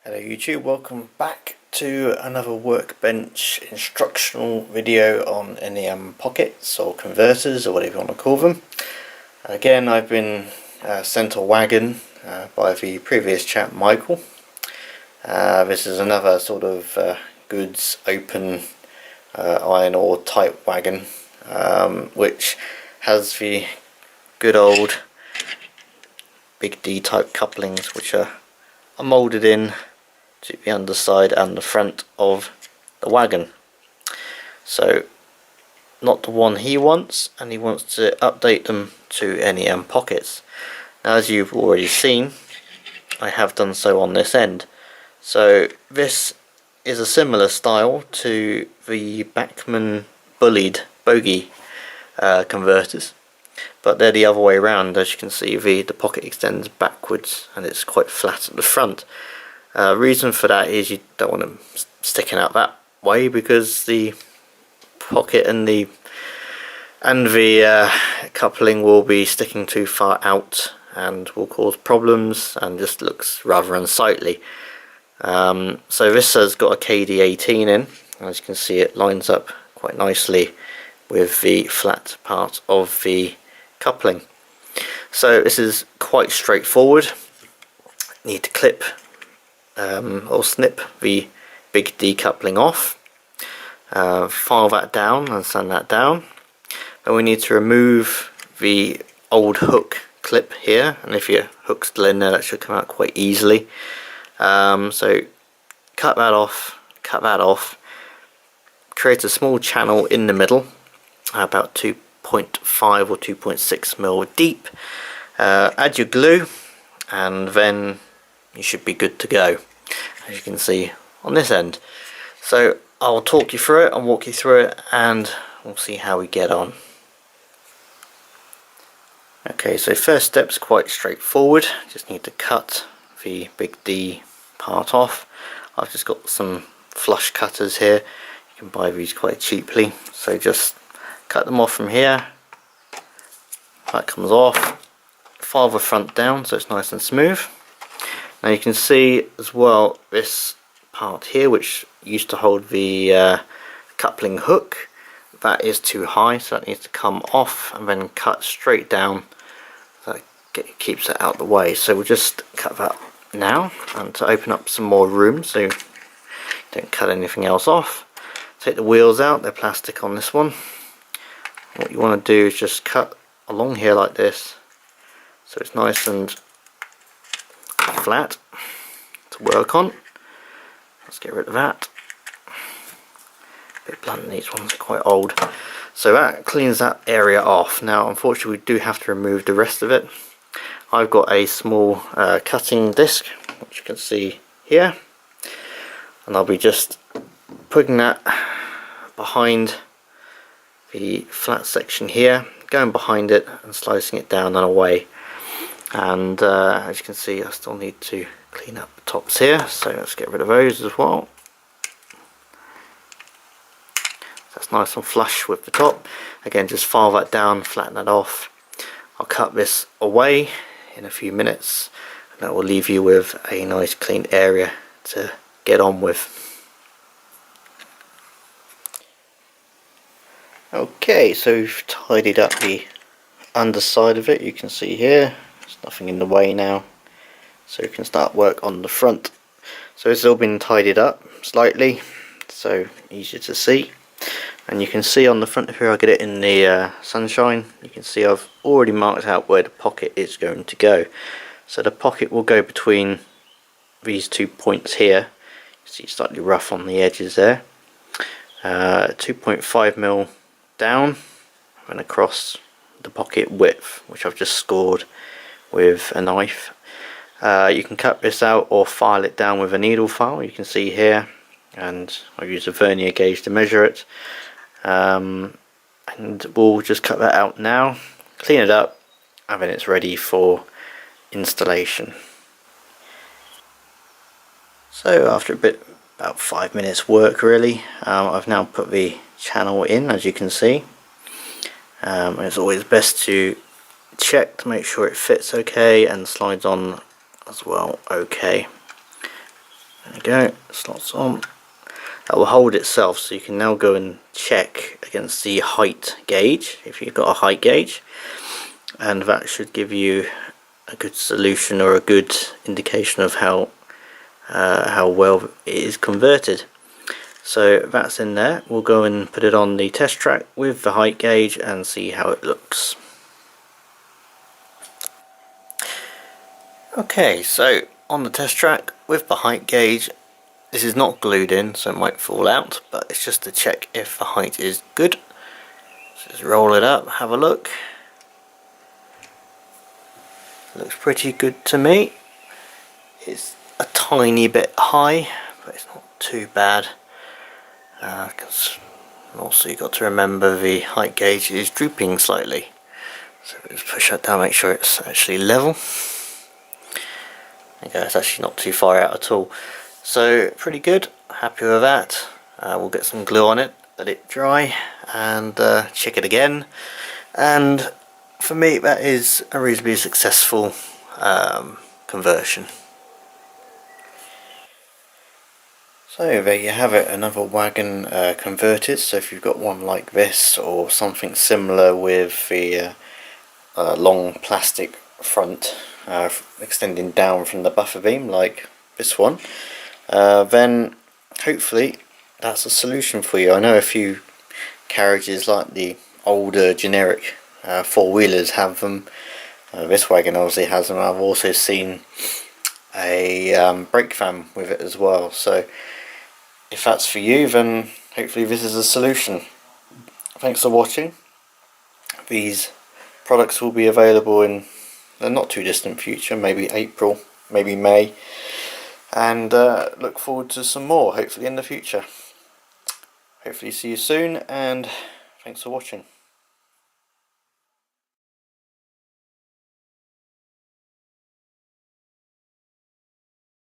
Hello YouTube, welcome back to another workbench instructional video on NEM pockets or converters or whatever you want to call them. Again, I've been sent a wagon by the previous chap Michael. This is another sort of goods open iron ore type wagon, which has the good old big D type couplings which are moulded in to the underside and the front of the wagon. So not the one he wants, and he wants to update them to NEM pockets. Now, as you've already seen, I have done so on this end. So this is a similar style to the Bachmann Bulleid bogie converters, but they're the other way around. As you can see, the pocket extends backwards and it's quite flat at the front. Reason for that is you don't want them sticking out that way, because the pocket and the coupling will be sticking too far out and will cause problems and just looks rather unsightly. So this has got a KD18 in. As you can see, it lines up quite nicely with the flat part of the coupling. So this is quite straightforward. Need to clip or snip the big D coupling off, file that down and sand that down. Then we need to remove the old hook clip here, and if your hook's still in there, that should come out quite easily. So cut that off, create a small channel in the middle, about 2.5 or 2.6 mil deep. Add your glue, and then you should be good to go, as you can see on this end. So I'll talk you through it and walk you through it, and we'll see how we get on. Okay, so first step's quite straightforward. Just need to cut the big D part off. I've just got some flush cutters here. You can buy these quite cheaply. So just cut them off from here. That comes off. File the front down so it's nice and smooth. Now you can see as well this part here, which used to hold the coupling hook, that is too high, so that needs to come off and then cut straight down so that keeps it out the way. So we'll just cut that now, and to open up some more room so you don't cut anything else off, take the wheels out. They're plastic on this one. What you want to do is just cut along here like this so it's nice and flat to work on. Let's get rid of that. A bit blunt, these ones are quite old. So that cleans that area off. Now unfortunately we do have to remove the rest of it. I've got a small cutting disc, which you can see here, and I'll be just putting that behind the flat section here, going behind it and slicing it down and away. And as you can see, I still need to clean up the tops here, so let's get rid of those as well. That's nice and flush with the top. Again, just file that down, flatten that off. I'll cut this away in a few minutes, and that will leave you with a nice clean area to get on with. Okay, so we've tidied up the underside of it. You can see here there's nothing in the way now, so we can start work on the front. So it's all been tidied up slightly, so easier to see. And you can see on the front here, I'll get it in the sunshine, you can see I've already marked out where the pocket is going to go. So the pocket will go between these 2 points here. You see slightly rough on the edges there. 2.5 mil down and across the pocket width, which I've just scored with a knife. You can cut this out or file it down with a needle file, you can see here, and I'll use a vernier gauge to measure it. And we'll just cut that out now, clean it up, and then it's ready for installation. So after about 5 minutes work really, I've now put the channel in, as you can see. And it's always best to check to make sure it fits okay and slides on as well okay. There you go, slots on. That will hold itself, so you can now go and check against the height gauge if you've got a height gauge, and that should give you a good solution or a good indication of how well it is converted. So that's in there. We'll go and put it on the test track with the height gauge and see how it looks. Okay, so on the test track with the height gauge, this is not glued in, so it might fall out, but it's just to check if the height is good. So just roll it up, have a look. Looks pretty good to me. It's a tiny bit high, but it's not too bad. Because also you've got to remember the height gauge is drooping slightly. So just push that down, make sure it's actually level. There you go, it's actually not too far out at all. So pretty good, happy with that. We'll get some glue on it, let it dry, and check it again. And for me, that is a reasonably successful conversion. So there you have it, another wagon converted. So if you've got one like this or something similar with the long plastic front extending down from the buffer beam like this one, then hopefully that's a solution for you. I know a few carriages like the older generic four-wheelers have them. This wagon obviously has them. I've also seen a brake fan with it as well. So if that's for you, then hopefully this is a solution. Thanks for watching. These products will be available in the not too distant future, maybe April, maybe May, and look forward to some more hopefully in the future. Hopefully see you soon, and thanks for watching.